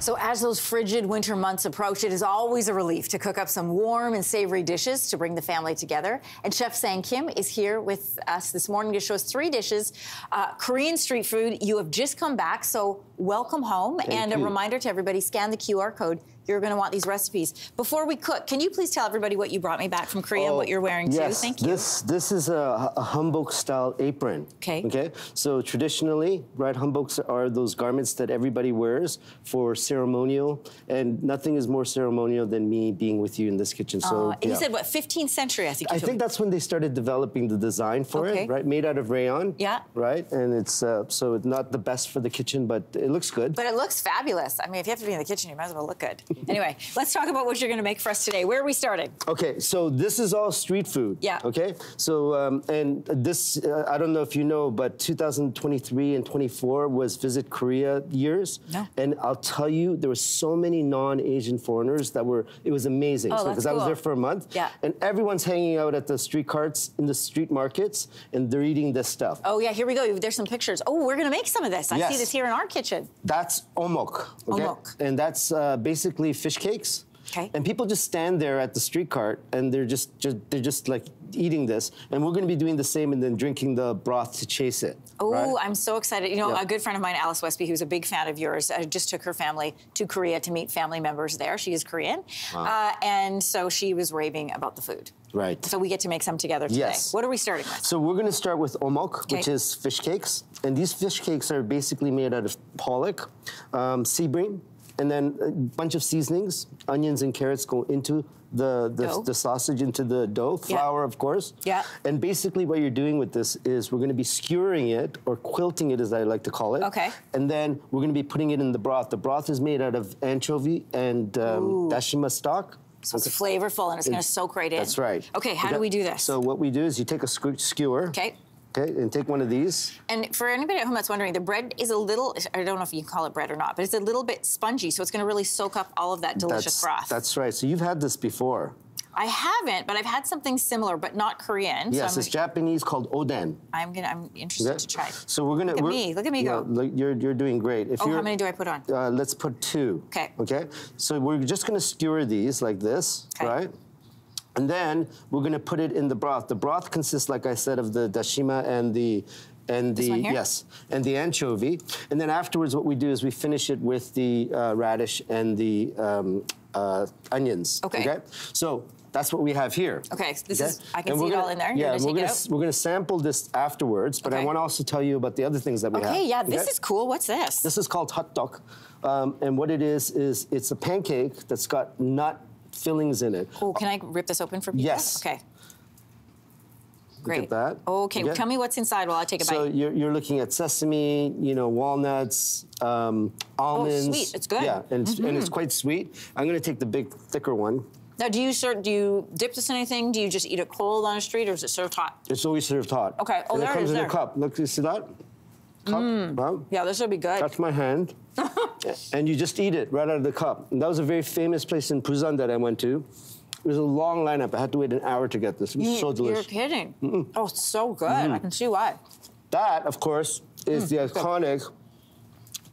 So as those frigid winter months approach, it is always a relief to cook up some warm and savory dishes to bring the family together. And Chef Sang Kim is here with us this morning to show us 3 dishes. Korean street food. You have just come back, so welcome home. Thank you. A Reminder to everybody, scan the QR code. You're going to want these recipes. Before we cook, can you please tell everybody what you brought me back from Korea and what you're wearing too? Thank you. This is a hanbok-style apron. Okay. So traditionally, right, hanboks are those garments that everybody wears for ceremonial, and nothing is more ceremonial than me being with you in this kitchen. So you said what, 15th century? I think that's when they started developing the design for it. Right, made out of rayon. Yeah. Right, and it's so it's not the best for the kitchen, but it looks good. But it looks fabulous. I mean, if you have to be in the kitchen, you might as well look good. Anyway, let's talk about what you're going to make for us today. Where are we starting? Okay, so this is all street food. Yeah. Okay, so and this I don't know if you know, but 2023 and 24 was Visit Korea years. No. And I'll tell you, there were so many non-Asian foreigners that were. It was amazing. Oh, because I was there for a month. Yeah. And everyone's hanging out at the street carts in the street markets, and they're eating this stuff. Oh yeah, here we go. There's some pictures. Oh, we're going to make some of this. I see this here in our kitchen. That's Eomuk. Okay? Eomuk. And that's basically fish cakes. Okay. And people just stand there at the street cart, and they're just like eating this. And we're going to be doing the same, and then drinking the broth to chase it. Oh, right? I'm so excited. You know, a good friend of mine, Alice Westby, who's a big fan of yours, just took her family to Korea to meet family members there. She is Korean. Wow. And so she was raving about the food. Right. So we get to make some together today. Yes. What are we starting with? So we're going to start with Eomuk, which is fish cakes. And these fish cakes are basically made out of pollock, sea bream, and then a bunch of seasonings. Onions and carrots go into the sausage, into the dough. Flour, of course. Yeah. And basically what you're doing with this is we're going to be skewering it, or quilting it as I like to call it. Okay. And then we're going to be putting it in the broth. The broth is made out of anchovy and dashima stock. So it's flavorful, and it's going to soak right in. That's right. Okay, how do we do this? So what we do is you take a skewer. Okay. Okay, and take one of these. And for anybody at home that's wondering, the bread is a little, I don't know if you can call it bread or not, but it's a little bit spongy, so it's going to really soak up all of that delicious broth. That's right. So you've had this before. I haven't, but I've had something similar, but not Korean. Yes, it's Japanese called oden. I'm interested to try. So we're gonna. Look at me go. You're doing great. How many do I put on? Let's put 2. Okay. Okay. So we're just gonna skewer these like this, right? And then we're going to put it in the broth. The broth consists, like I said, of the dashima and the and the anchovy. And then afterwards, what we do is we finish it with the radish and the onions. Okay. So that's what we have here. Okay. This is, I can see it all in there. Yeah, we're going to sample this afterwards, but I want to also tell you about the other things that we have. Okay, yeah, this is cool. What's this? This is called hot dog. And what it is it's a pancake that's got nut fillings in it. Oh, can I rip this open for people? Yes. Okay. Great. Look at that. Okay, tell me what's inside while I take a bite. So you're looking at sesame, walnuts, almonds. Oh, sweet. It's good. Yeah, and it's quite sweet. I'm going to take the big, thicker one. Now, do you dip this in anything? Do you just eat it cold on a street, or is it served hot? It's always served hot. Okay. Oh, and there it comes it is. in a cup. Look, you see that? Cup. Wow. Yeah, this will be good. That's my hand. And you just eat it right out of the cup. And that was a very famous place in Busan that I went to. It was a long lineup. I had to wait an hour to get this. It was so delicious. You're kidding. Oh, it's so good. I can see why. That, of course, is the iconic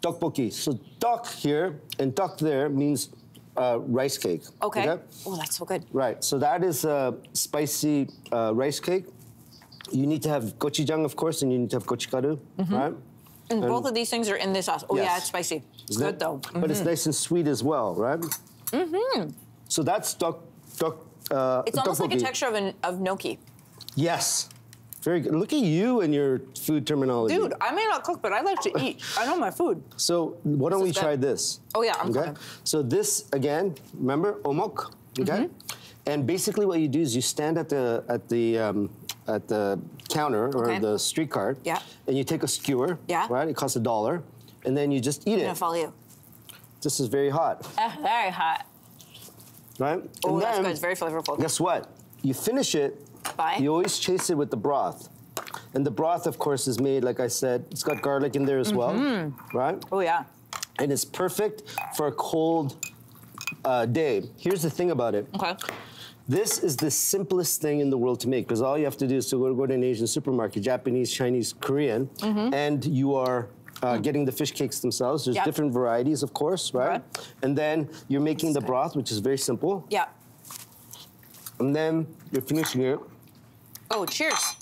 tteokbokki. So duck here and duck there means rice cake. Okay. Oh, that's so good. Right. So that is a spicy rice cake. You need to have gochujang, of course, and you need to have gochugaru, right? And both of these things are in this sauce. Oh, yeah, it's spicy. It's good, though. But it's nice and sweet as well, right? So that's duck. It's almost like a texture of gnocchi. Yes. Very good. Look at you and your food terminology. Dude, I may not cook, but I like to eat. I know my food. So why don't we try this? Oh, yeah, I'm coming. So this, again, remember, Eomuk, okay? And basically what you do is you stand at the counter or the street cart, and you take a skewer, right? It costs $1, and then you just eat it. I'm gonna follow you. This is very hot. Very hot. Right? Oh, and that's then, good. It's very flavorful. Guess what? You finish it. You always chase it with the broth. And the broth, of course, is made, like I said, it's got garlic in there as well, right? Oh, yeah. And it's perfect for a cold day. Here's the thing about it. Okay. This is the simplest thing in the world to make, because all you have to do is to go to an Asian supermarket, Japanese, Chinese, Korean, and you are getting the fish cakes themselves. There's different varieties, of course, right? And then you're making the broth, which is very simple. Yeah. And then you're finishing it. Oh, cheers.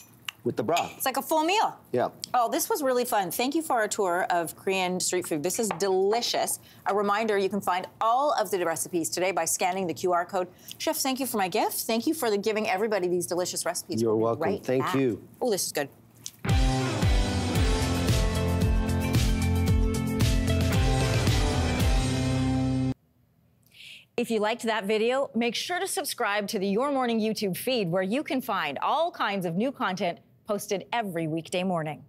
With the broth. It's like a full meal. Yeah. Oh, this was really fun. Thank you for our tour of Korean street food. This is delicious. A reminder, you can find all of the recipes today by scanning the QR code. Chef, thank you for my gift. Thank you for giving everybody these delicious recipes. You're welcome. Thank you. Oh, this is good. If you liked that video, make sure to subscribe to the Your Morning YouTube feed, where you can find all kinds of new content posted every weekday morning.